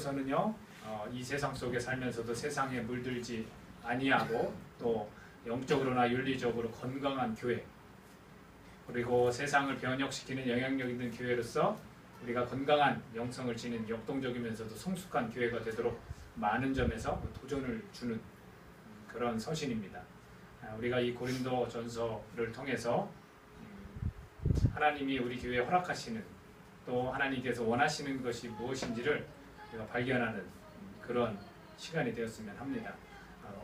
하나님께서는요 이 세상 속에 살면서도 세상에 물들지 아니하고 또 영적으로나 윤리적으로 건강한 교회, 그리고 세상을 변혁시키는 영향력 있는 교회로서 우리가 건강한 영성을 지닌 역동적이면서도 성숙한 교회가 되도록 많은 점에서 도전을 주는 그런 서신입니다. 우리가 이 고린도 전서를 통해서 하나님이 우리 교회에 허락하시는, 또 하나님께서 원하시는 것이 무엇인지를 우리가 발견하는 그런 시간이 되었으면 합니다.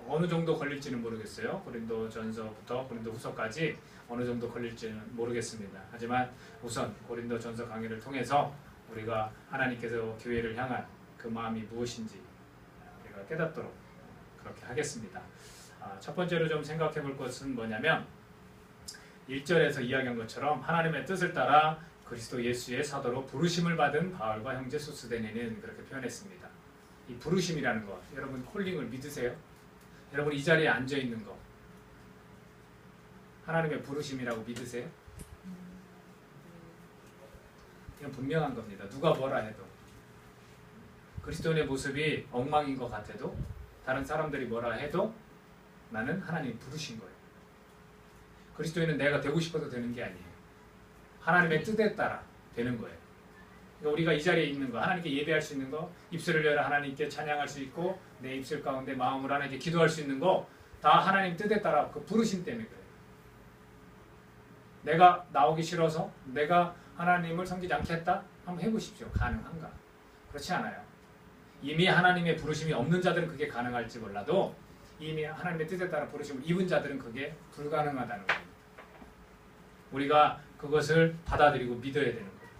어느 정도 걸릴지는 모르겠어요. 고린도 전서부터 고린도 후서까지 어느 정도 걸릴지는 모르겠습니다. 하지만 우선 고린도 전서 강의를 통해서 우리가 하나님께서 교회를 향한 그 마음이 무엇인지 우리가 깨닫도록 그렇게 하겠습니다. 첫 번째로 좀 생각해 볼 것은 뭐냐면 1절에서 이야기한 것처럼 하나님의 뜻을 따라 그리스도 예수의 사도로 부르심을 받은 바울과 형제 소스데네는 그렇게 표현했습니다. 이 부르심이라는 것, 여러분 콜링을 믿으세요? 여러분 이 자리에 앉아 있는 거 하나님의 부르심이라고 믿으세요? 이건 분명한 겁니다. 누가 뭐라 해도, 그리스도인의 모습이 엉망인 것 같아도, 다른 사람들이 뭐라 해도 나는 하나님이 부르신 거예요. 그리스도인은 내가 되고 싶어도 되는 게 아니에요. 하나님의 뜻에 따라 되는 거예요. 그러니까 우리가 이 자리에 있는 거, 하나님께 예배할 수 있는 거, 입술을 열어 하나님께 찬양할 수 있고 내 입술 가운데 마음으로 하나님께 기도할 수 있는 거 다 하나님 뜻에 따라 그 부르심 때문에 그래요. 내가 나오기 싫어서 내가 하나님을 섬기지 않겠다? 한번 해보십시오. 가능한가? 그렇지 않아요. 이미 하나님의 부르심이 없는 자들은 그게 가능할지 몰라도 이미 하나님의 뜻에 따라 부르심을 입은 자들은 그게 불가능하다는 겁니다. 우리가 그것을 받아들이고 믿어야 되는 거예요.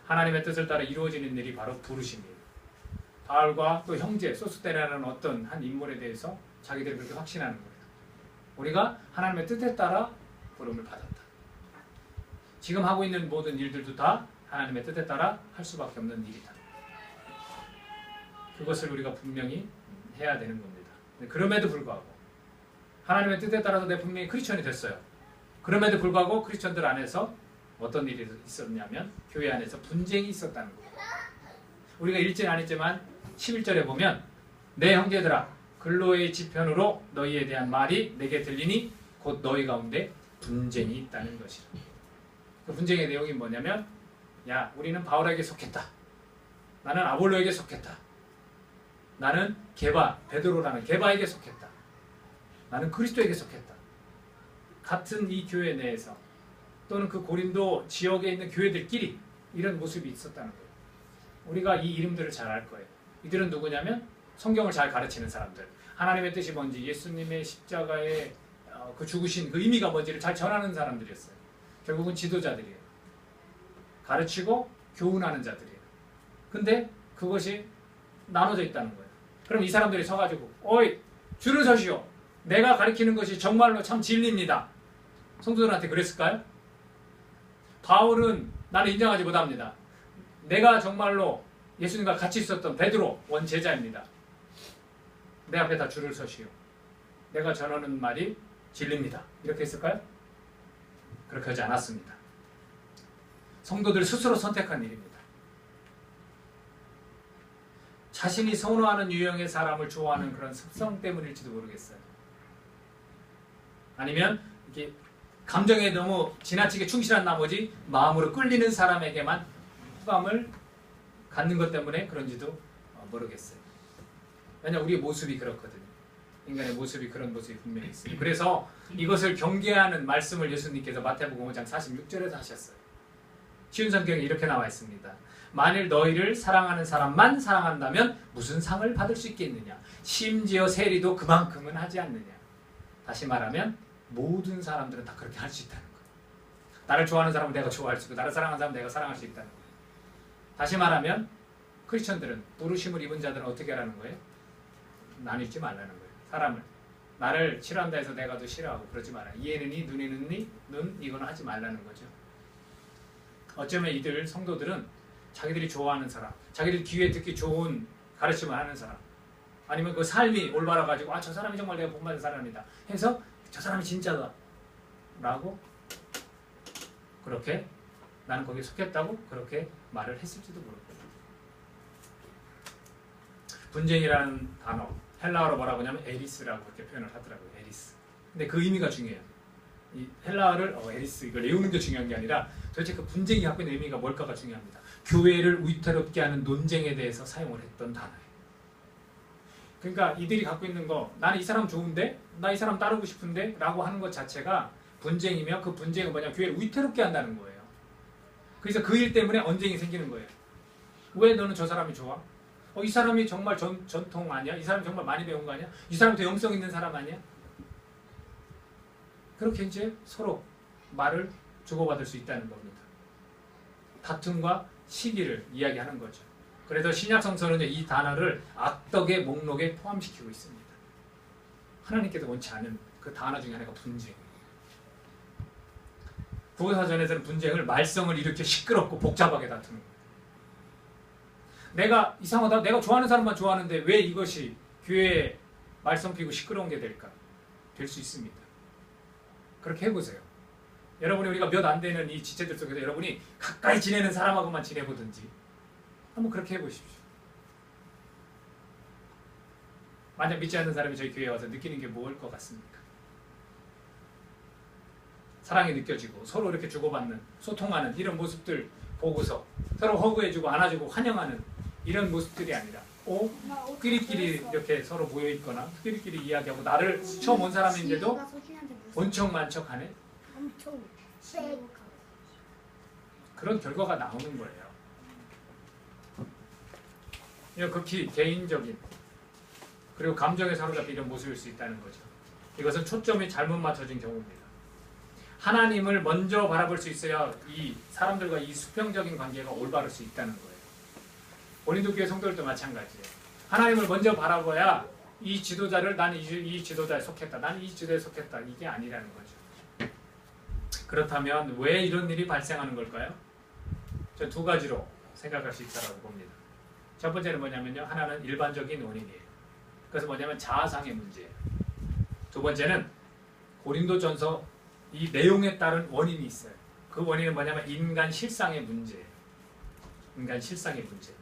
하나님의 뜻을 따라 이루어지는 일이 바로 부르심이에요. 바울과 또 형제 소스데네라는 어떤 한 인물에 대해서 자기들이 그렇게 확신하는 거예요. 우리가 하나님의 뜻에 따라 부름을 받았다. 지금 하고 있는 모든 일들도 다 하나님의 뜻에 따라 할 수밖에 없는 일이다. 그것을 우리가 분명히 해야 되는 겁니다. 그럼에도 불구하고 하나님의 뜻에 따라서 내가 분명히 크리스천이 됐어요. 그럼에도 불구하고 크리스천들 안에서 어떤 일이 있었냐면 교회 안에서 분쟁이 있었다는 거예요. 우리가 읽지는 않았지만 11절에 보면 내 형제들아 글로의 지편으로 너희에 대한 말이 내게 들리니 곧 너희 가운데 분쟁이 있다는 것이라. 그 분쟁의 내용이 뭐냐면 야 우리는 바울에게 속했다. 나는 아볼로에게 속했다. 나는 베드로라는 게바에게 속했다. 나는 그리스도에게 속했다. 같은 이 교회 내에서 또는 그 고린도 지역에 있는 교회들끼리 이런 모습이 있었다는 거예요. 우리가 이 이름들을 잘 알 거예요. 이들은 누구냐면 성경을 잘 가르치는 사람들, 하나님의 뜻이 뭔지, 예수님의 십자가의 그 죽으신 그 의미가 뭔지를 잘 전하는 사람들이었어요. 결국은 지도자들이에요. 가르치고 교훈하는 자들이에요. 근데 그것이 나눠져 있다는 거예요. 그럼 이 사람들이 서가지고 어이 줄을 서시오. 내가 가르치는 것이 정말로 참 진리입니다. 성도들한테 그랬을까요? 바울은 나는 인정하지 못합니다. 내가 정말로 예수님과 같이 있었던 베드로 원 제자입니다. 내 앞에 다 줄을 서시오. 내가 전하는 말이 진리입니다. 이렇게 했을까요? 그렇게 하지 않았습니다. 성도들 스스로 선택한 일입니다. 자신이 선호하는 유형의 사람을 좋아하는 그런 습성 때문일지도 모르겠어요. 아니면 이렇게 감정에 너무 지나치게 충실한 나머지 마음으로 끌리는 사람에게만 호감을 갖는 것 때문에 그런지도 모르겠어요. 왜냐하면 우리의 모습이 그렇거든요. 인간의 모습이 그런 모습이 분명히 있어요. 그래서 이것을 경계하는 말씀을 예수님께서 마태복음 5장 46절에서 하셨어요. 쉬운 성경에 이렇게 나와 있습니다. 만일 너희를 사랑하는 사람만 사랑한다면 무슨 상을 받을 수 있겠느냐. 심지어 세리도 그만큼은 하지 않느냐. 다시 말하면 모든 사람들은 다 그렇게 할 수 있다는 거예요. 나를 좋아하는 사람은 내가 좋아할 수 있고 나를 사랑하는 사람은 내가 사랑할 수 있다는 거예요. 다시 말하면 크리스천들은 부르심을 입은 자들은 어떻게 하라는 거예요? 나누지 말라는 거예요. 사람을 나를 싫어한다 해서 내가 더 싫어하고 그러지 마라. 이에는 이 눈에는 눈 이거는 하지 말라는 거죠. 어쩌면 이들 성도들은 자기들이 좋아하는 사람, 자기들 귀에 듣기 좋은 가르침을 하는 사람, 아니면 그 삶이 올바라가지고 저 사람이 정말 내가 본받은 사람이다 해서 저 사람이 진짜다 라고 그렇게 나는 거기에 속했다고 그렇게 말을 했을지도 모르겠어요. 분쟁이라는 단어 헬라어로 뭐라고 하냐면 에리스라고 그렇게 표현을 하더라고요. 에리스. 근데 그 의미가 중요해요. 이 헬라어를 에리스 이걸 외우는 게 중요한 게 아니라 도대체 그 분쟁이 갖고 있는 의미가 뭘까가 중요합니다. 교회를 위태롭게 하는 논쟁에 대해서 사용을 했던 단어예요. 그러니까 이들이 갖고 있는 거 나는 이 사람 좋은데 나 이 사람 따르고 싶은데 라고 하는 것 자체가 분쟁이며 그 분쟁은 뭐냐 교회를 위태롭게 한다는 거예요. 그래서 그 일 때문에 언쟁이 생기는 거예요. 왜 너는 저 사람이 좋아? 이 사람이 정말 전통 아니야? 이 사람이 정말 많이 배운 거 아니야? 이 사람이 더 영성 있는 사람 아니야? 그렇게 이제 서로 말을 주고받을 수 있다는 겁니다. 다툼과 시기를 이야기하는 거죠. 그래서 신약 성서는 이 단어를 악덕의 목록에 포함시키고 있습니다. 하나님께서 원치 않은 그 단어 중에 하나가 분쟁. 구약사전에서는 분쟁을 말썽을 일으켜 시끄럽고 복잡하게 다투는 거예요. 내가 이상하다. 내가 좋아하는 사람만 좋아하는데 왜 이것이 교회에 말썽 피고 시끄러운 게 될까? 될 수 있습니다. 그렇게 해보세요. 여러분이 우리가 몇 안 되는 이 지체들 속에서 여러분이 가까이 지내는 사람하고만 지내보든지 한번 그렇게 해보십시오. 만약 믿지 않는 사람이 저희 교회에 와서 느끼는 게 뭘 것 같습니까? 사랑이 느껴지고 서로 이렇게 주고받는 소통하는 이런 모습들 보고서 서로 허구해주고 안아주고 환영하는 이런 모습들이 아니라 끼리끼리 이렇게 서로 모여있거나 끼리끼리 이야기하고 나를 처음 온 사람인데도 온척 만척하네. 그런 결과가 나오는 거예요. 이거 극히 개인적인 그리고 감정에 사로잡힌 이런 모습일 수 있다는 거죠. 이것은 초점이 잘못 맞춰진 경우입니다. 하나님을 먼저 바라볼 수 있어야 이 사람들과 이 수평적인 관계가 올바를 수 있다는 거예요. 고린도 교회 성도들도 마찬가지예요. 하나님을 먼저 바라봐야 이 지도자를 나는 이 지도자에 속했다. 나는 이 지도에 속했다. 이게 아니라는 거죠. 그렇다면 왜 이런 일이 발생하는 걸까요? 저 두 가지로 생각할 수 있다고 봅니다. 첫 번째는 뭐냐면요. 하나는 일반적인 원인이에요. 그래서 뭐냐면 자아상의 문제예요. 두 번째는 고린도전서 이 내용에 따른 원인이 있어요. 그 원인은 뭐냐면 인간 실상의 문제예요. 인간 실상의 문제.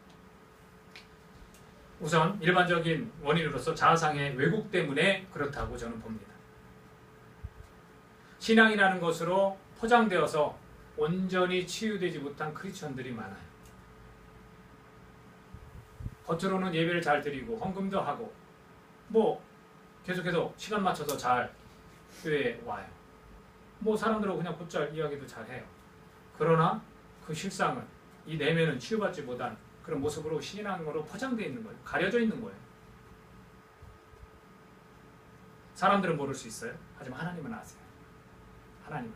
우선 일반적인 원인으로서 자아상의 왜곡 때문에 그렇다고 저는 봅니다. 신앙이라는 것으로 포장되어서 온전히 치유되지 못한 크리스천들이 많아요. 겉으로는 예배를 잘 드리고 헌금도 하고 계속해서 시간 맞춰서 잘 교회에 와요. 사람들하고 그냥 곧잘 이야기도 잘해요. 그러나 그 실상은 이 내면은 치유받지 못한 그런 모습으로 신앙으로 포장되어 있는 거예요. 가려져 있는 거예요. 사람들은 모를 수 있어요. 하지만 하나님은 아세요. 하나님은.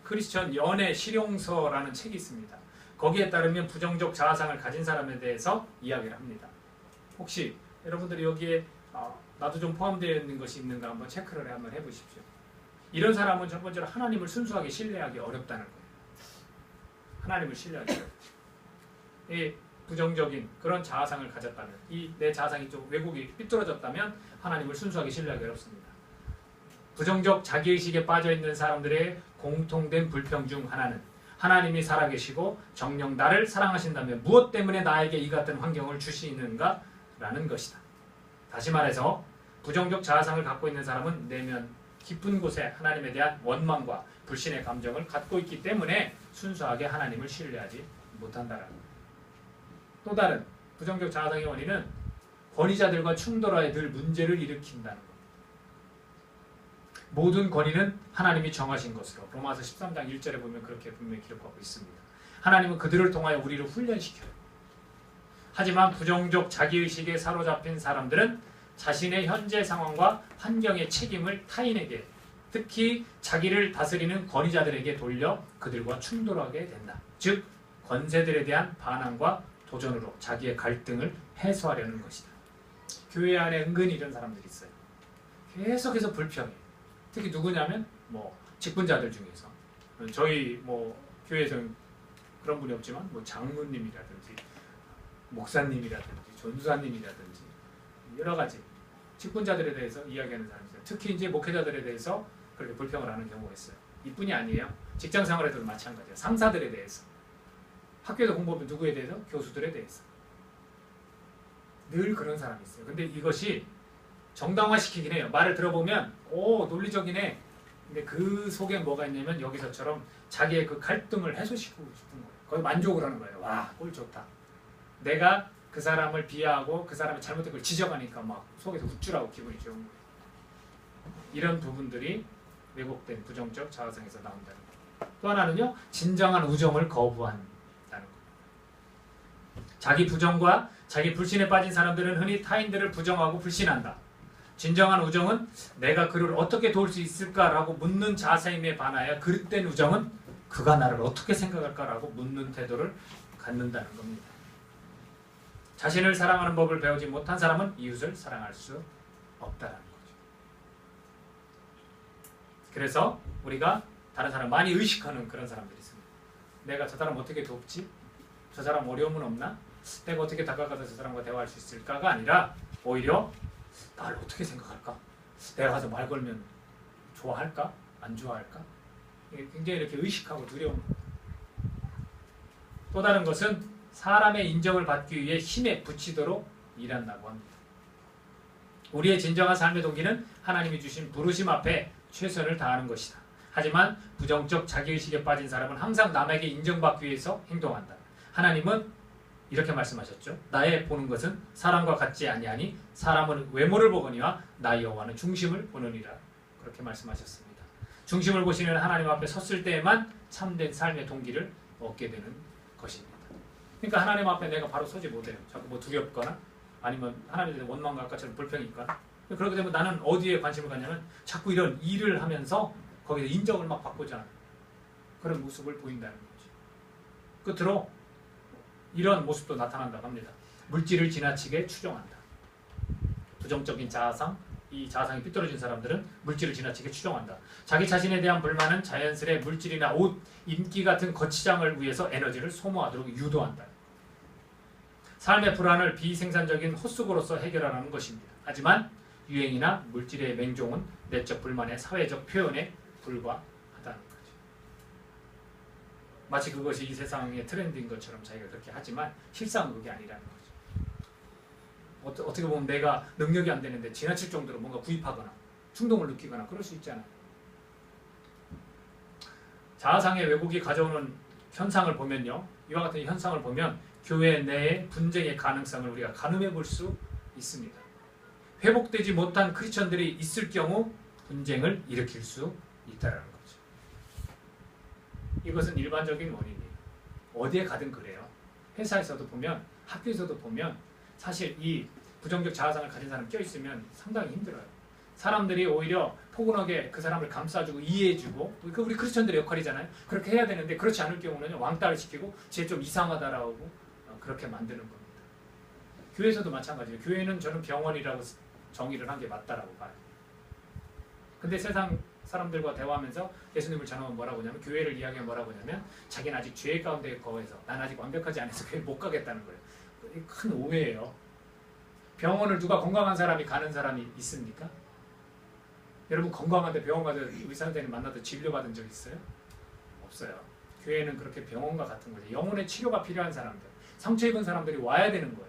크리스천 연애 실용서라는 책이 있습니다. 거기에 따르면 부정적 자아상을 가진 사람에 대해서 이야기를 합니다. 혹시 여러분들이 여기에 나도 좀 포함되어 있는 것이 있는가 한번 체크를 한번 해보십시오. 이런 사람은 첫 번째로 하나님을 순수하게 신뢰하기 어렵다는 거예요. 하나님을 신뢰하기 어렵죠. 이 부정적인 그런 자아상을 가졌다면 이 내 자아상이 좀 왜곡이 삐뚤어졌다면 하나님을 순수하게 신뢰하기 어렵습니다. 부정적 자기의식에 빠져있는 사람들의 공통된 불평 중 하나는 하나님이 살아계시고 정녕 나를 사랑하신다면 무엇 때문에 나에게 이 같은 환경을 주시는가? 라는 것이다. 다시 말해서 부정적 자아상을 갖고 있는 사람은 내면 깊은 곳에 하나님에 대한 원망과 불신의 감정을 갖고 있기 때문에 순수하게 하나님을 신뢰하지 못한다라는 거예요. 또 다른 부정적 자아상의 원인은 권위자들과 충돌하여 늘 문제를 일으킨다는 것. 모든 권위는 하나님이 정하신 것으로 로마서 13장 1절에 보면 그렇게 분명히 기록하고 있습니다. 하나님은 그들을 통하여 우리를 훈련시켜요. 하지만 부정적 자기의식에 사로잡힌 사람들은 자신의 현재 상황과 환경의 책임을 타인에게, 특히 자기를 다스리는 권위자들에게 돌려 그들과 충돌하게 된다. 즉 권세들에 대한 반항과 도전으로 자기의 갈등을 해소하려는 것이다. 교회 안에 은근히 이런 사람들이 있어요. 계속해서 불평해. 특히 누구냐면 직분자들 중에서 저희 교회에서는 그런 분이 없지만 장로님이라든지 목사님이라든지 전사님이라든지 여러 가지 직분자들에 대해서 이야기하는 사람이죠. 특히 이제 목회자들에 대해서 그렇게 불평을 하는 경우가 있어요. 이뿐이 아니에요. 직장 생활에서도 마찬가지예요. 상사들에 대해서. 학교에서 공부하면 누구에 대해서? 교수들에 대해서. 늘 그런 사람이 있어요. 근데 이것이 정당화시키긴 해요. 말을 들어보면 논리적이네. 근데 그 속에 뭐가 있냐면 여기서처럼 자기의 그 갈등을 해소시키고 싶은 거예요. 거의 만족을 하는 거예요. 와, 꼴 좋다. 내가 그 사람을 비하하고 그 사람이 잘못된 걸 지적하니까 막 속에서 우쭐하고 기분이 좋은 거예요. 이런 부분들이 왜곡된 부정적 자아성에서 나온다는 거예요. 또 하나는요, 진정한 우정을 거부한다는 거예요. 자기 부정과 자기 불신에 빠진 사람들은 흔히 타인들을 부정하고 불신한다. 진정한 우정은 내가 그를 어떻게 도울 수 있을까라고 묻는 자세임에 반하여 그릇된 우정은 그가 나를 어떻게 생각할까라고 묻는 태도를 갖는다는 겁니다. 자신을 사랑하는 법을 배우지 못한 사람은 이웃을 사랑할 수 없다는 거죠. 그래서 우리가 다른 사람 많이 의식하는 그런 사람들이 있습니다. 내가 저 사람 어떻게 돕지? 저 사람 어려움은 없나? 내가 어떻게 다가가서 저 사람과 대화할 수 있을까가 아니라 오히려 나를 어떻게 생각할까? 내가 가서 말 걸면 좋아할까? 안 좋아할까? 굉장히 이렇게 의식하고 두려운 겁니다. 또 다른 것은 사람의 인정을 받기 위해 힘에 부치도록 일한다고 합니다. 우리의 진정한 삶의 동기는 하나님이 주신 부르심 앞에 최선을 다하는 것이다. 하지만 부정적 자기의식에 빠진 사람은 항상 남에게 인정받기 위해서 행동한다. 하나님은 이렇게 말씀하셨죠. 나의 보는 것은 사람과 같지 아니하니 사람은 외모를 보거니와 나 여호와는 중심을 보느니라. 그렇게 말씀하셨습니다. 중심을 보시는 하나님 앞에 섰을 때에만 참된 삶의 동기를 얻게 되는 것입니다. 그러니까 하나님 앞에 내가 바로 서지 못해요. 자꾸 뭐 두렵거나 아니면 하나님에 대해 원망과 아까처럼 불평이 있거나. 그렇게 되면 나는 어디에 관심을 갖냐면 자꾸 이런 일을 하면서 거기서 인정을 막 받고자 하는 그런 모습을 보인다는 거죠. 끝으로 이런 모습도 나타난다고 합니다. 물질을 지나치게 추종한다. 부정적인 자아상, 이 자아상이 삐뚤어진 사람들은 물질을 지나치게 추종한다. 자기 자신에 대한 불만은 자연스레 물질이나 옷, 인기 같은 거치장을 위해서 에너지를 소모하도록 유도한다. 삶의 불안을 비생산적인 헛수고로서 해결하라는 것입니다. 하지만 유행이나 물질의 맹종은 내적 불만의 사회적 표현에 불과하다는 거죠. 마치 그것이 이 세상의 트렌드인 것처럼 자기가 그렇게 하지만 실상은 그게 아니라는 거죠. 어떻게 보면 내가 능력이 안 되는데 지나칠 정도로 뭔가 구입하거나 충동을 느끼거나 그럴 수 있잖아요. 자아상의 왜곡이 가져오는 현상을 보면요. 이와 같은 현상을 보면 교회 내의 분쟁의 가능성을 우리가 가늠해 볼 수 있습니다. 회복되지 못한 크리스천들이 있을 경우 분쟁을 일으킬 수 있다는 거죠. 이것은 일반적인 원인이에요. 어디에 가든 그래요. 회사에서도 보면 학교에서도 보면 사실 이 부정적 자아상을 가진 사람이 껴있으면 상당히 힘들어요. 사람들이 오히려 포근하게 그 사람을 감싸주고 이해해주고 그 우리 크리스천들의 역할이잖아요. 그렇게 해야 되는데 그렇지 않을 경우는 왕따를 시키고 쟤 좀 이상하다라고 그렇게 만드는 겁니다. 교회에서도 마찬가지예요. 교회는 저는 병원이라고 정의를 한 게 맞다라고 봐요. 근데 세상 사람들과 대화하면서 예수님을 전하면 뭐라고 하냐면 교회를 이야기하면 뭐라고 하냐면 자기는 아직 죄 가운데 거해서 난 아직 완벽하지 않아서 교회 못 가겠다는 거예요. 이게 큰 오해예요. 병원을 누가 건강한 사람이 가는 사람이 있습니까? 여러분 건강한데 병원 가서 의사한테 만나서 진료받은 적 있어요? 없어요. 교회는 그렇게 병원과 같은 거죠. 영혼의 치료가 필요한 사람들, 상처 입은 사람들이 와야 되는 거예요.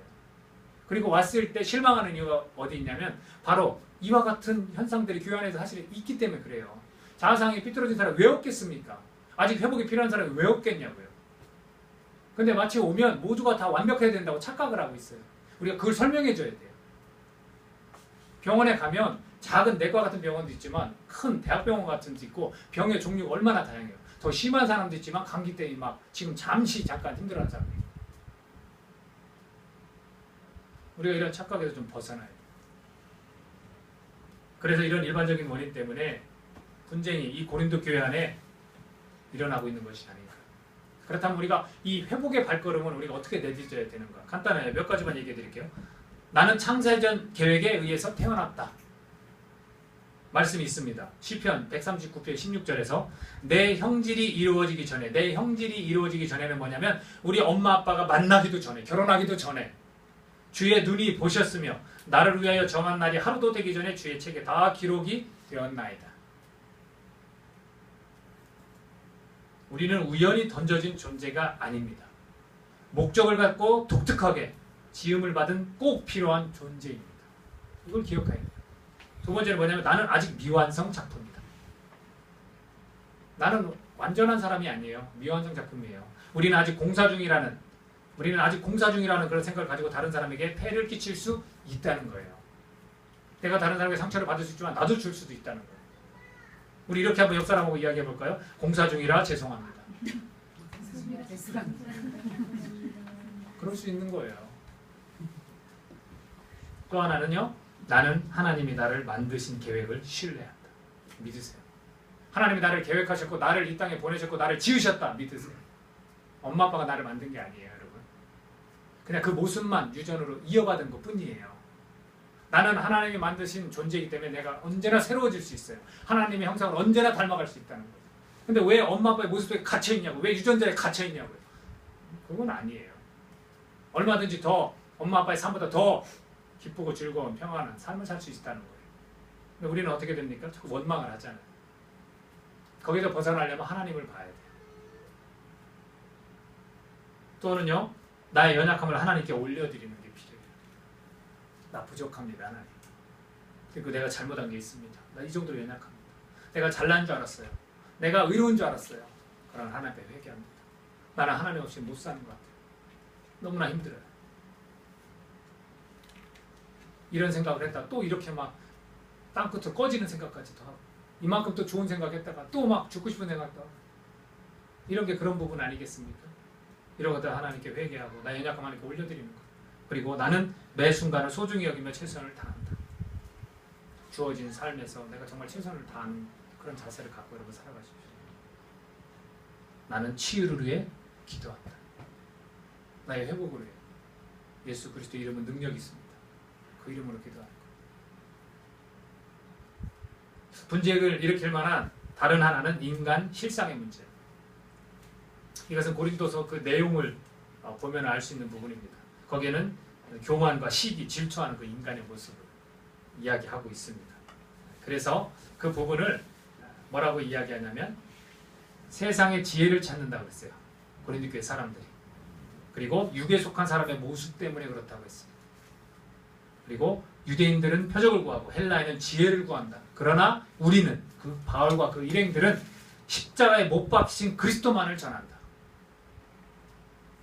그리고 왔을 때 실망하는 이유가 어디 있냐면 바로 이와 같은 현상들이 교회 안에서 사실 있기 때문에 그래요. 자아상이 삐뚤어진 사람이 왜 없겠습니까? 아직 회복이 필요한 사람이 왜 없겠냐고요. 근데 마치 오면 모두가 다 완벽해야 된다고 착각을 하고 있어요. 우리가 그걸 설명해 줘야 돼요. 병원에 가면 작은 내과 같은 병원도 있지만 큰 대학병원 같은 데도 있고 병의 종류가 얼마나 다양해요. 더 심한 사람도 있지만 감기 때문에 막 지금 잠깐 힘들어하는 사람도 있고. 우리가 이런 착각에서 좀 벗어나야 돼요. 그래서 이런 일반적인 원인 때문에 분쟁이 이 고린도 교회 안에 일어나고 있는 것이 아닌가. 그렇다면 우리가 이 회복의 발걸음은 우리가 어떻게 내딛어야 되는가. 간단해요. 몇 가지만 얘기해 드릴게요. 나는 창세전 계획에 의해서 태어났다. 말씀이 있습니다. 시편 139편 16절에서 내 형질이 이루어지기 전에는 뭐냐면 우리 엄마 아빠가 만나기도 전에, 결혼하기도 전에 주의 눈이 보셨으며 나를 위하여 정한 날이 하루도 되기 전에 주의 책에 다 기록이 되었나이다. 우리는 우연히 던져진 존재가 아닙니다. 목적을 갖고 독특하게 지음을 받은 꼭 필요한 존재입니다. 이걸 기억해야 돼요. 두 번째는 뭐냐면 나는 아직 미완성 작품이다. 나는 완전한 사람이 아니에요. 미완성 작품이에요. 우리는 아직 공사 중이라는 그런 생각을 가지고 다른 사람에게 폐를 끼칠 수 있다는 거예요. 내가 다른 사람에게 상처를 받을 수 있지만 나도 줄 수도 있다는 거예요. 우리 이렇게 한번 옆 사람하고 이야기해 볼까요? 공사 중이라 죄송합니다. 그럴 수 있는 거예요. 또 하나는요. 나는 하나님이 나를 만드신 계획을 신뢰한다. 믿으세요. 하나님이 나를 계획하셨고 나를 이 땅에 보내셨고 나를 지으셨다. 믿으세요. 엄마 아빠가 나를 만든 게 아니에요. 여러분. 그냥 그 모습만 유전으로 이어받은 것뿐이에요. 나는 하나님이 만드신 존재이기 때문에 내가 언제나 새로워질 수 있어요. 하나님의 형상을 언제나 닮아갈 수 있다는 거예요. 근데 왜 엄마 아빠의 모습 속에 갇혀있냐고, 왜 유전자에 갇혀있냐고요. 그건 아니에요. 얼마든지 더 엄마 아빠의 삶보다 더 기쁘고 즐거운 평안한 삶을 살 수 있다는 거예요. 근데 우리는 어떻게 됩니까? 자꾸 원망을 하잖아요. 거기서 벗어나려면 하나님을 봐야 돼요. 또는요, 나의 연약함을 하나님께 올려드리는 게 필요해요. 나 부족합니다, 하나님. 그리고 내가 잘못한 게 있습니다. 나 이 정도로 연약합니다. 내가 잘난 줄 알았어요. 내가 의로운 줄 알았어요. 그러나 하나님 앞에 회개합니다. 나는 하나님 없이 못 사는 것 같아요. 너무나 힘들어요. 이런 생각을 했다가 또 이렇게 막 땅끝으로 꺼지는 생각까지도 하고 이만큼 또 좋은 생각했다가 또 막 죽고 싶은 생각도 하고 이런 게 그런 부분 아니겠습니까? 이러고도 하나님께 회개하고 나의 연약함 하나님께 올려드리는 것. 그리고 나는 매 순간을 소중히 여기며 최선을 다한다. 주어진 삶에서 내가 정말 최선을 다하는 그런 자세를 갖고 여러분 살아가십시오. 나는 치유를 위해 기도한다. 나의 회복을 위해. 예수 그리스도 이름은 능력이 있습니다. 그 이름으로 기도하는 것. 분쟁을 일으킬 만한 다른 하나는 인간 실상의 문제. 이것은 고린도서 그 내용을 보면 알 수 있는 부분입니다. 거기에는 교만과 시기, 질투하는 그 인간의 모습을 이야기하고 있습니다. 그래서 그 부분을 뭐라고 이야기하냐면 세상의 지혜를 찾는다고 했어요. 고린도 교회 사람들이. 그리고 육에 속한 사람의 모습 때문에 그렇다고 했습니다. 그리고 유대인들은 표적을 구하고 헬라인은 지혜를 구한다. 그러나 우리는 그 바울과 그 일행들은 십자가에 못 박히신 그리스도만을 전한다.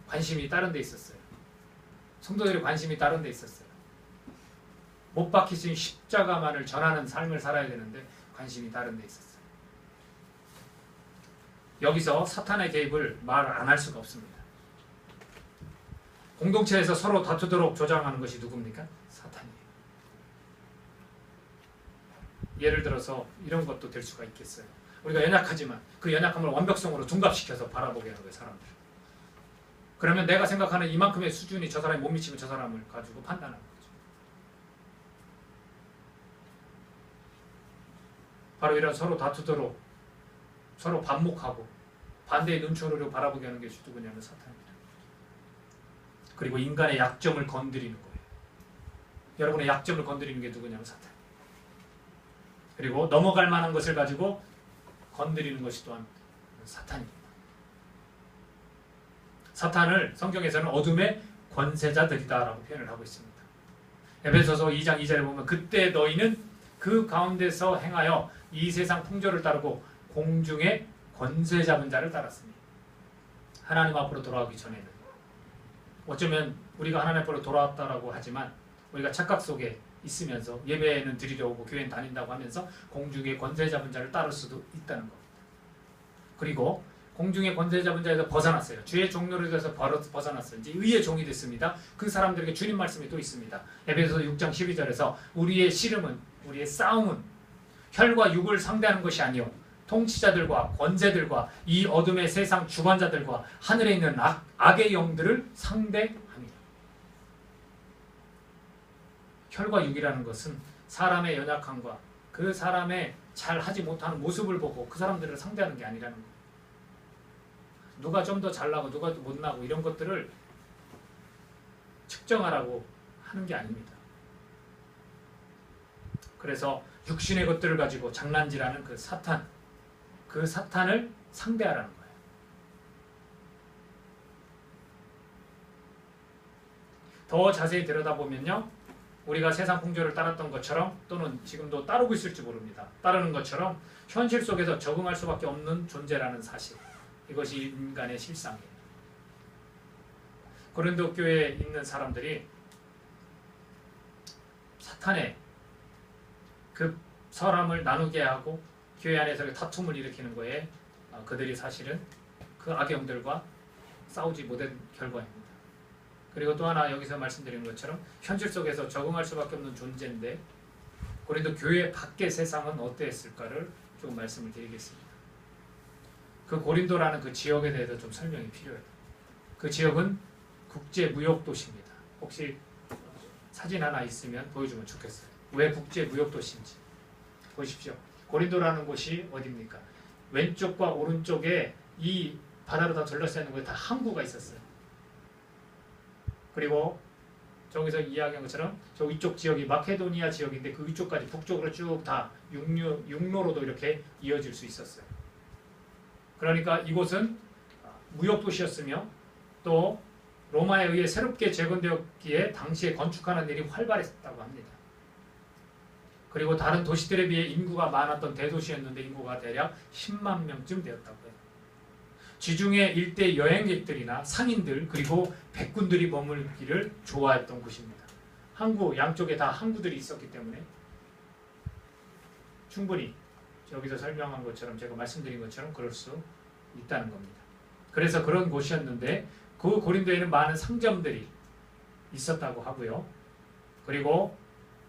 관심이 다른 데 있었어요. 성도들의 관심이 다른 데 있었어요. 못 박히신 십자가만을 전하는 삶을 살아야 되는데 관심이 다른 데 있었어요. 여기서 사탄의 개입을 말 안 할 수가 없습니다. 공동체에서 서로 다투도록 조장하는 것이 누굽니까? 사탄이에요. 예를 들어서 이런 것도 될 수가 있겠어요. 우리가 연약하지만 그 연약함을 완벽성으로 둔갑시켜서 바라보게 하는 거예요. 사람들. 그러면 내가 생각하는 이만큼의 수준이 저 사람이 못 미치면 저 사람을 가지고 판단하는 거죠. 바로 이런 서로 다투도록 서로 반목하고 반대의 눈초리로 바라보게 하는 것이 누구냐면 사탄입니다. 그리고 인간의 약점을 건드리는 거예요. 여러분의 약점을 건드리는 게 누구냐면 사탄. 그리고 넘어갈 만한 것을 가지고 건드리는 것이 또한 사탄입니다. 사탄을 성경에서는 어둠의 권세자들이다라고 표현을 하고 있습니다. 에베소서 2장 2절에 보면 그때 너희는 그 가운데서 행하여 이 세상 풍조를 따르고 공중의 권세 잡은 자를 따랐으니 하나님 앞으로 돌아가기 전에는 어쩌면 우리가 하나님 앞으로 돌아왔다라고 하지만 우리가 착각 속에 있으면서 예배는 드리려 오고 교회는 다닌다고 하면서 공중의 권세 잡은 자를 따를 수도 있다는 겁니다. 그리고 공중의 권세 잡은 자에서 벗어났어요. 주의 종로를 돼서 벗어났어요. 이제 의의 종이 됐습니다. 그 사람들에게 주님 말씀이 또 있습니다. 에베소서 6장 12절에서 우리의 씨름은 우리의 싸움은 혈과 육을 상대하는 것이 아니요 통치자들과 권세들과 이 어둠의 세상 주관자들과 하늘에 있는 악의 영들을 상대합니다. 혈과 육이라는 것은 사람의 연약함과 그 사람의 잘하지 못하는 모습을 보고 그 사람들을 상대하는 게 아니라는 거예요. 누가 좀 더 잘나고 누가 못나고 이런 것들을 측정하라고 하는 게 아닙니다. 그래서 육신의 것들을 가지고 장난질하는 그 사탄을 상대하라는 거예요. 더 자세히 들여다보면요, 우리가 세상 풍조를 따랐던 것처럼 또는 지금도 따르고 있을지 모릅니다. 따르는 것처럼 현실 속에서 적응할 수밖에 없는 존재라는 사실, 이것이 인간의 실상이에요. 고린도 교회에 있는 사람들이 사탄의 그 사람을 나누게 하고 교회 안에서 다툼을 일으키는 거에 그들이 사실은 그 악영들과 싸우지 못한 결과입니다. 그리고 또 하나 여기서 말씀드린 것처럼 현실 속에서 적응할 수밖에 없는 존재인데 고린도 교회 밖의 세상은 어땠을까를 좀 말씀을 드리겠습니다. 그 고린도라는 그 지역에 대해서 좀 설명이 필요해요. 그 지역은 국제무역도시입니다. 혹시 사진 하나 있으면 보여주면 좋겠어요. 왜 국제무역도시인지 보십시오. 고린도라는 곳이 어디입니까? 왼쪽과 오른쪽에 이 바다로 다 둘러싸여 있는 곳에 다 항구가 있었어요. 그리고 저기서 이야기한 것처럼 저 위쪽 지역이 마케도니아 지역인데 그 위쪽까지 북쪽으로 쭉 다 육로로도 이렇게 이어질 수 있었어요. 그러니까 이곳은 무역도시였으며 또 로마에 의해 새롭게 재건되었기에 당시에 건축하는 일이 활발했다고 합니다. 그리고 다른 도시들에 비해 인구가 많았던 대도시였는데 인구가 대략 10만 명쯤 되었다고 해요. 지중해 일대 여행객들이나 상인들 그리고 백군들이 머물기를 좋아했던 곳입니다. 항구 양쪽에 다 항구들이 있었기 때문에 충분히 여기서 설명한 것처럼 제가 말씀드린 것처럼 그럴 수 있다는 겁니다. 그래서 그런 곳이었는데 그 고린도에는 많은 상점들이 있었다고 하고요. 그리고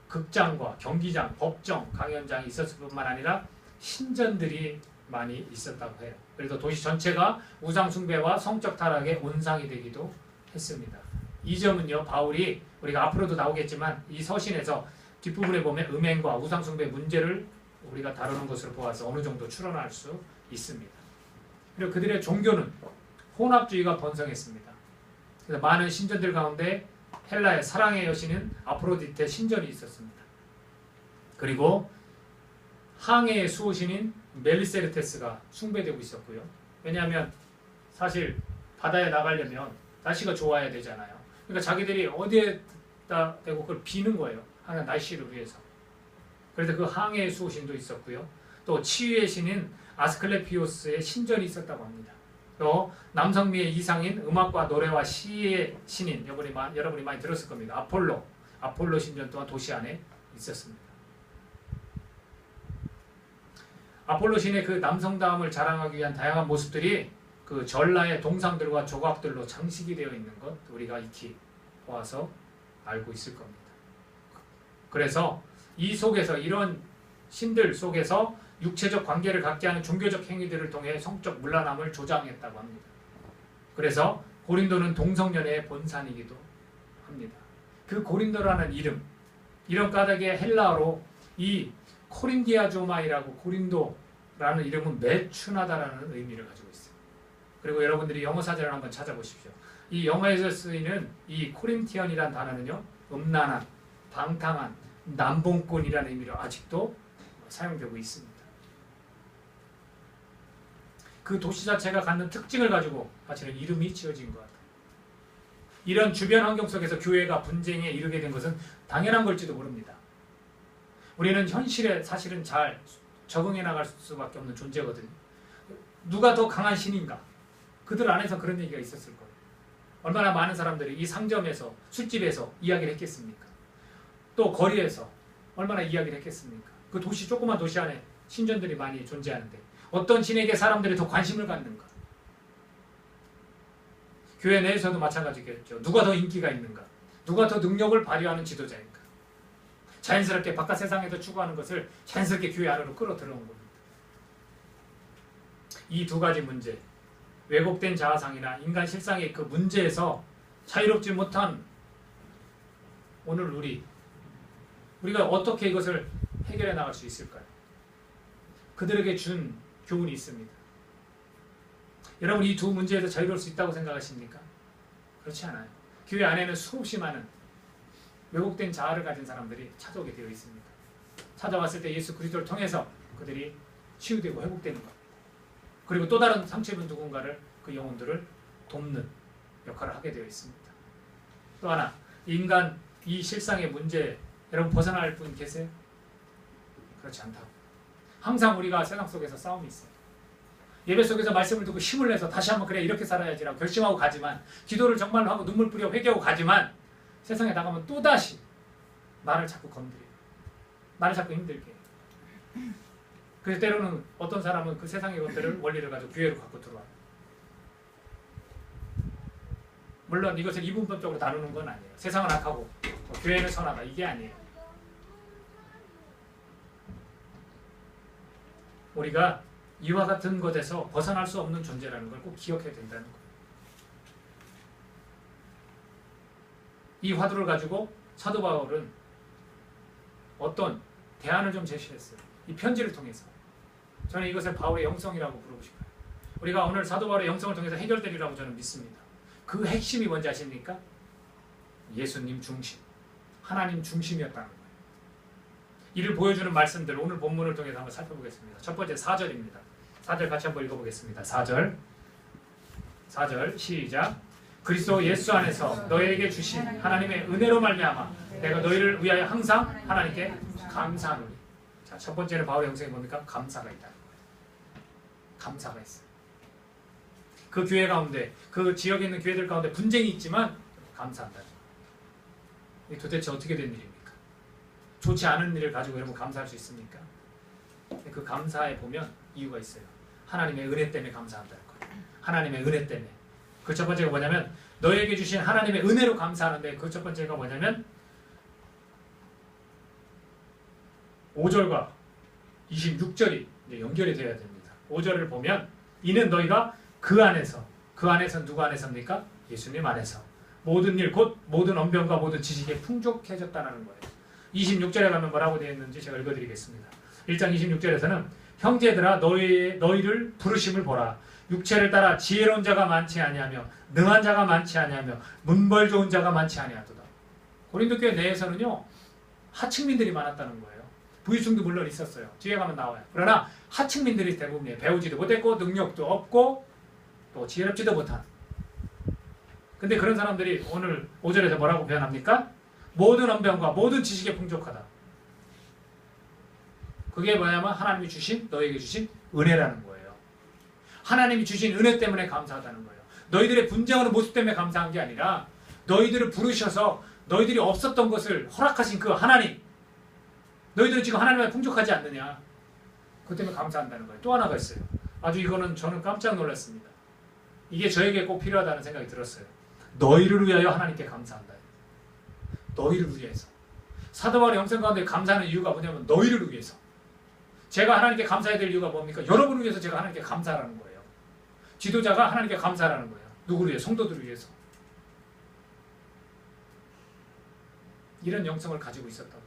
극장과 경기장, 법정, 강연장이 있었을 뿐만 아니라 신전들이 많이 있었다고 해요. 그래서 도시 전체가 우상 숭배와 성적 타락의 온상이 되기도 했습니다. 이 점은요, 바울이 우리가 앞으로도 나오겠지만 이 서신에서 뒷부분에 보면 음행과 우상 숭배 문제를 우리가 다루는 것으로 보아서 어느 정도 추론할 수 있습니다. 그리고 그들의 종교는 혼합주의가 번성했습니다. 그래서 많은 신전들 가운데 헬라의 사랑의 여신인 아프로디테 신전이 있었습니다. 그리고 항해의 수호신인 멜리세르테스가 숭배되고 있었고요. 왜냐하면 사실 바다에 나가려면 날씨가 좋아야 되잖아요. 그러니까 자기들이 어디에다 대고 그걸 비는 거예요. 항상 날씨를 위해서. 그래서 그 항해의 수호신도 있었고요. 또 치유의 신인 아스클레피오스의 신전이 있었다고 합니다. 또 남성미의 이상인 음악과 노래와 시의 신인, 여러분이 많이 들었을 겁니다. 아폴로 신전 또한 도시 안에 있었습니다. 아폴로 신의 그 남성다움을 자랑하기 위한 다양한 모습들이 그 전라의 동상들과 조각들로 장식이 되어 있는 것 우리가 익히 보아서 알고 있을 겁니다. 그래서 이 속에서 이런 신들 속에서 육체적 관계를 갖게 하는 종교적 행위들을 통해 성적 문란함을 조장했다고 합니다. 그래서 고린도는 동성연애의 본산이기도 합니다. 그 고린도라는 이런 까닭에 헬라어로 이 코린디아조마이라고 고린도라는 이름은 매춘하다라는 의미를 가지고 있어요. 그리고 여러분들이 영어 사전을 한번 찾아보십시오. 이 영어에서 쓰이는 이 코린티언이라는 단어는요, 음란한, 방탕한, 남봉꾼이라는 의미로 아직도 사용되고 있습니다. 그 도시 자체가 갖는 특징을 가지고 사실은 이름이 지어진 것 같아요. 이런 주변 환경 속에서 교회가 분쟁에 이르게 된 것은 당연한 걸지도 모릅니다. 우리는 현실에 사실은 잘 적응해 나갈 수밖에 없는 존재거든요. 누가 더 강한 신인가? 그들 안에서 그런 얘기가 있었을 거예요. 얼마나 많은 사람들이 이 상점에서, 술집에서 이야기를 했겠습니까? 또 거리에서 얼마나 이야기를 했겠습니까? 그 도시, 조그만 도시 안에 신전들이 많이 존재하는데 어떤 신에게 사람들이 더 관심을 갖는가? 교회 내에서도 마찬가지겠죠. 누가 더 인기가 있는가? 누가 더 능력을 발휘하는 지도자인가? 자연스럽게 바깥 세상에서 추구하는 것을 자연스럽게 교회 안으로 끌어들어온 겁니다. 이 두 가지 문제, 왜곡된 자아상이나 인간 실상의 그 문제에서 자유롭지 못한 오늘 우리가 어떻게 이것을 해결해 나갈 수 있을까요? 그들에게 준 교훈이 있습니다. 여러분, 이 두 문제에서 자유로울 수 있다고 생각하십니까? 그렇지 않아요. 교회 안에는 수없이 많은 왜곡된 자아를 가진 사람들이 찾아오게 되어 있습니다. 찾아왔을 때 예수 그리스도를 통해서 그들이 치유되고 회복되는 겁니다. 그리고 또 다른 상처 입은 누군가를, 그 영혼들을 돕는 역할을 하게 되어 있습니다. 또 하나, 인간 이 실상의 문제 여러분 벗어날 분 계세요? 그렇지 않다고. 항상 우리가 세상 속에서 싸움이 있어요. 예배 속에서 말씀을 듣고 힘을 내서 다시 한번 그래 이렇게 살아야지라고 결심하고 가지만 기도를 정말로 하고 눈물 뿌려 회개하고 가지만 세상에 나가면 또다시 나를 자꾸 건드려요. 나를 자꾸 힘들게 해요. 그래서 때로는 어떤 사람은 그 세상의 것들을 원리를 가지고 교회로 갖고 들어와요. 물론 이것을 이분법적으로 다루는 건 아니에요. 세상은 악하고 교회는 선하다 이게 아니에요. 우리가 이와 같은 것에서 벗어날 수 없는 존재라는 걸 꼭 기억해야 된다는 거예요. 이 화두를 가지고 사도 바울은 어떤 대안을 좀 제시했어요. 이 편지를 통해서. 저는 이것을 바울의 영성이라고 부르고 싶어요. 우리가 오늘 사도 바울의 영성을 통해서 해결되리라고 저는 믿습니다. 그 핵심이 뭔지 아십니까? 예수님 중심, 하나님 중심이었다는 거예요. 이를 보여주는 말씀들 오늘 본문을 통해서 한번 살펴보겠습니다. 첫 번째 4절입니다. 4절 같이 한번 읽어보겠습니다. 4절 시작. 그리스도 예수 안에서 너희에게 주신 하나님의 은혜로 말미암아 내가 너희를 위하여 항상 하나님께 감사하노니. 자, 첫 번째는 바울의 영성이 뭡니까? 감사가 있다는 거예요. 감사가 있어요. 그 교회 가운데 그 지역에 있는 교회들 가운데 분쟁이 있지만 감사한다는 거예요. 이게 도대체 어떻게 된 일입니까? 좋지 않은 일을 가지고 여러분 감사할 수 있습니까? 그 감사에 보면 이유가 있어요. 하나님의 은혜 때문에 감사한다는 거예요. 하나님의 은혜 때문에. 그 첫 번째가 뭐냐면 너에게 주신 하나님의 은혜로 감사하는데 그 첫 번째가 뭐냐면 5절과 26절이 이제 연결이 되어야 됩니다. 5절을 보면 이는 너희가 그 안에서 누구 안에서입니까? 예수님 안에서 모든 일 곧 모든 언변과 모든 지식에 풍족해졌다는 거예요. 26절에 가면 뭐라고 되어 있는지 제가 읽어드리겠습니다. 1장 26절에서는 형제들아 너희를 부르심을 보라. 육체를 따라 지혜로운 자가 많지 아니하며 능한 자가 많지 아니하며 문벌 좋은 자가 많지 아니하도다. 고린도 교회 내에서는요 하층민들이 많았다는 거예요. 부유층도 물론 있었어요. 뒤에 가면 나와요. 그러나 하층민들이 대부분이에요. 배우지도 못했고 능력도 없고 또 지혜롭지도 못한. 근데 그런 사람들이 오늘 5절에서 뭐라고 표현합니까? 모든 언변과 모든 지식에 풍족하다. 그게 뭐냐면 하나님이 주신 너에게 주신 은혜라는 거예요. 하나님이 주신 은혜 때문에 감사하다는 거예요. 너희들의 분쟁하는 모습 때문에 감사한 게 아니라 너희들을 부르셔서 너희들이 없었던 것을 허락하신 그 하나님, 너희들은 지금 하나님에 풍족하지 않느냐, 그 때문에 감사한다는 거예요. 또 하나가 있어요. 아주 이거는 저는 깜짝 놀랐습니다. 이게 저에게 꼭 필요하다는 생각이 들었어요. 너희를 위하여 하나님께 감사한다. 너희를 위해서. 사도 바울의 영성 가운데 감사하는 이유가 뭐냐면 너희를 위해서. 제가 하나님께 감사해야 될 이유가 뭡니까? 여러분을 위해서 제가 하나님께 감사하라는 거예요. 지도자가 하나님께 감사하라는 거예요. 누구를 위해? 성도들을 위해서. 이런 영성을 가지고 있었다고.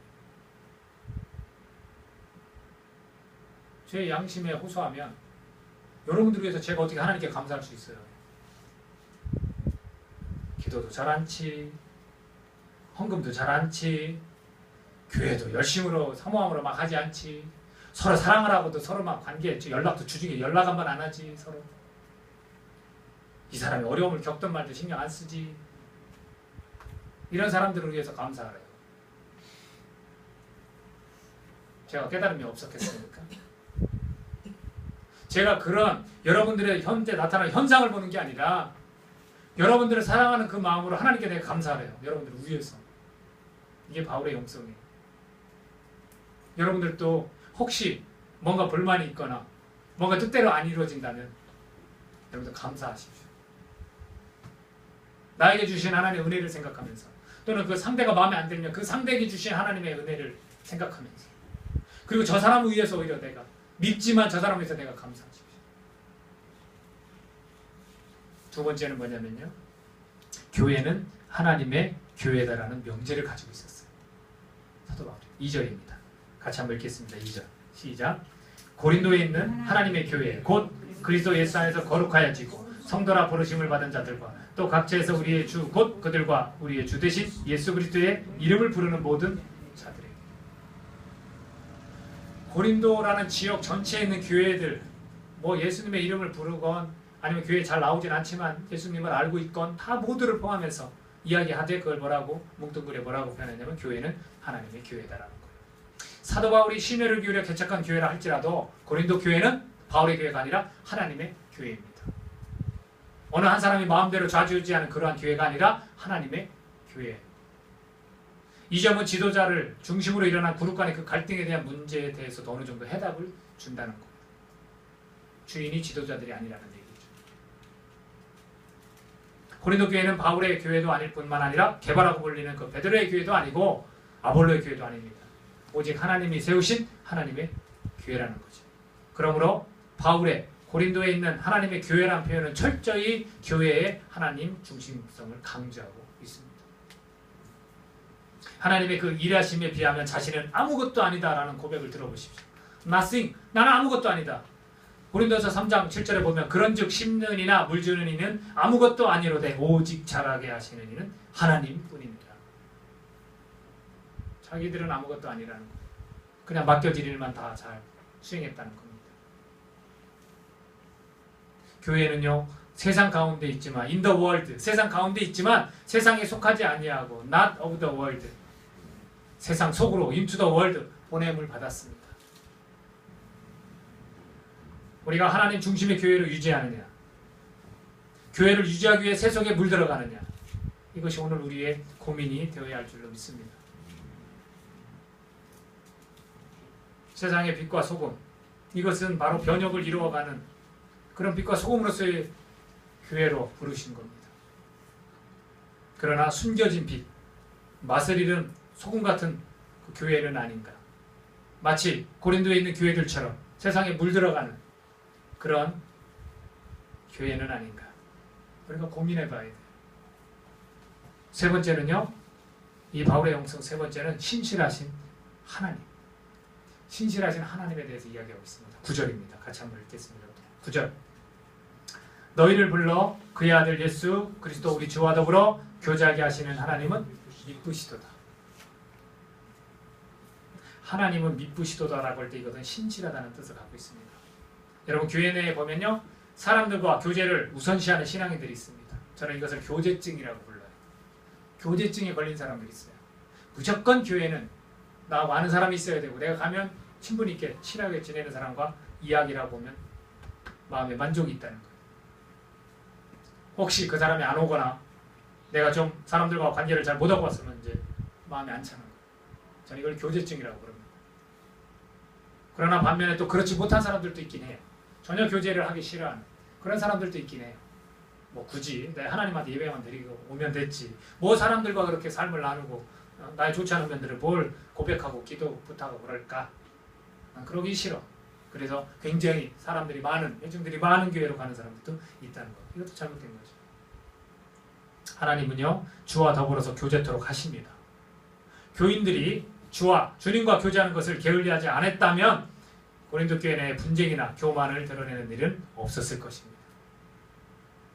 제 양심에 호소하면 여러분들을 위해서 제가 어떻게 하나님께 감사할 수 있어요? 기도도 잘 않지, 헌금도 잘 않지, 교회도 열심으로 사모함으로 막 하지 않지, 서로 사랑을 하고도 서로 막 관계, 연락도 주중에 연락 한 번 안 하지, 서로. 이 사람이 어려움을 겪던 말도 신경 안 쓰지. 이런 사람들을 위해서 감사하래요. 제가 깨달음이 없었겠습니까? 제가 그런 여러분들의 현재 나타나는 현상을 보는 게 아니라 여러분들을 사랑하는 그 마음으로 하나님께 내가 감사해요. 여러분들을 위해서. 이게 바울의 영성이에요. 여러분들도 혹시 뭔가 불만이 있거나 뭔가 뜻대로 안 이루어진다면 여러분들 감사하십시오. 나에게 주신 하나님의 은혜를 생각하면서 또는 그 상대가 마음에 안 들면 그 상대에게 주신 하나님의 은혜를 생각하면서 그리고 저 사람을 위해서 오히려 내가 믿지만 저 사람을 위해서 내가 감사하십시오. 두 번째는 뭐냐면요. 교회는 하나님의 교회다라는 명제를 가지고 있었어요. 사도 바울 2절입니다. 같이 한번 읽겠습니다. 2절 시작. 고린도에 있는 하나님의 교회 곧 그리스도 예수 안에서 거룩하여지고 성도라 부르심을 받은 자들과 또 각처에서 우리의 주 곧 그들과 우리의 주 대신 예수 그리스도의 이름을 부르는 모든 자들에게. 고린도라는 지역 전체에 있는 교회들 뭐 예수님의 이름을 부르건 아니면 교회에 잘 나오진 않지만 예수님을 알고 있건 다 모두를 포함해서 이야기하되 그걸 뭐라고 뭉뚱그려 뭐라고 표현했냐면 교회는 하나님의 교회다라는 거예요. 사도 바울이 심혈을 기울여 개척한 교회라 할지라도 고린도 교회는 바울의 교회가 아니라 하나님의 교회입니다. 어느 한 사람이 마음대로 좌지우지하는 그러한 교회가 아니라 하나님의 교회. 이 점은 지도자를 중심으로 일어난 그룹 간의 그 갈등에 대한 문제에 대해서도 어느 정도 해답을 준다는 겁니다. 주인이 지도자들이 아니라는 얘기죠. 고린도 교회는 바울의 교회도 아닐 뿐만 아니라 개발하고 불리는 그 베드로의 교회도 아니고 아볼로의 교회도 아닙니다. 오직 하나님이 세우신 하나님의 교회라는 거죠. 그러므로 바울의 고린도에 있는 하나님의 교회라는 표현은 철저히 교회의 하나님 중심성을 강조하고 있습니다. 하나님의 그 일하심에 비하면 자신은 아무것도 아니다라는 고백을 들어보십시오. Nothing. 나는 아무것도 아니다. 고린도서 3장 7절에 보면 그런즉 심는 이나 물주는 이는 아무것도 아니로되 오직 자라게 하시는 이는 하나님뿐입니다. 자기들은 아무것도 아니라는 거예요. 그냥 맡겨질 일만 다 잘 수행했다는 겁니다. 교회는요 세상 가운데 있지만 in the world 세상 가운데 있지만 세상에 속하지 아니하고 not of the world 세상 속으로 into the world 보냄을 받았습니다. 우리가 하나님 중심의 교회를 유지하느냐 교회를 유지하기 위해 세속에 물들어가느냐 이것이 오늘 우리의 고민이 되어야 할 줄로 믿습니다. 세상의 빛과 소금 이것은 바로 변혁을 이루어가는 그런 빛과 소금으로서의 교회로 부르신 겁니다. 그러나 숨겨진 빛, 맛을 잃은 소금 같은 그 교회는 아닌가. 마치 고린도에 있는 교회들처럼 세상에 물들어가는 그런 교회는 아닌가. 우리가 고민해 봐야 돼요. 세 번째는요. 이 바울의 영성 세 번째는 신실하신 하나님. 신실하신 하나님에 대해서 이야기하고 있습니다. 9절입니다. 같이 한번 읽겠습니다. 9절. 너희를 불러 그의 아들 예수 그리스도 우리 주와 더불어 교제하게 하시는 하나님은 미쁘시도다. 하나님은 미쁘시도다라고 할 때 이것은 신실하다는 뜻을 갖고 있습니다. 여러분 교회 내에 보면요. 사람들과 교제를 우선시하는 신앙인들이 있습니다. 저는 이것을 교제증이라고 불러요. 교제증에 걸린 사람들이 있어요. 무조건 교회는 나 많은 사람이 있어야 되고 내가 가면 친분 있게 친하게 지내는 사람과 이야기를 하고 보면 마음에 만족이 있다는 거예요. 혹시 그 사람이 안 오거나 내가 좀 사람들과 관계를 잘 못하고 왔으면 이제 마음이 안 차는 거예요. 저는 이걸 교제증이라고 부릅니다. 그러나 반면에 또 그렇지 못한 사람들도 있긴 해요. 전혀 교제를 하기 싫어하는 그런 사람들도 있긴 해요. 뭐 굳이 내 하나님한테 예배만 드리고 오면 됐지. 뭐 사람들과 그렇게 삶을 나누고 나의 좋지 않은 면들을 뭘 고백하고 기도부터 그럴까? 난 그러기 싫어. 그래서 굉장히 사람들이 많은, 회중들이 많은 교회로 가는 사람들도 있다는 것. 이것도 잘못된 거죠. 하나님은요, 주와 더불어서 교제토록 하십니다. 교인들이 주님과 교제하는 것을 게을리하지 않았다면 고린도 교회 내에 분쟁이나 교만을 드러내는 일은 없었을 것입니다.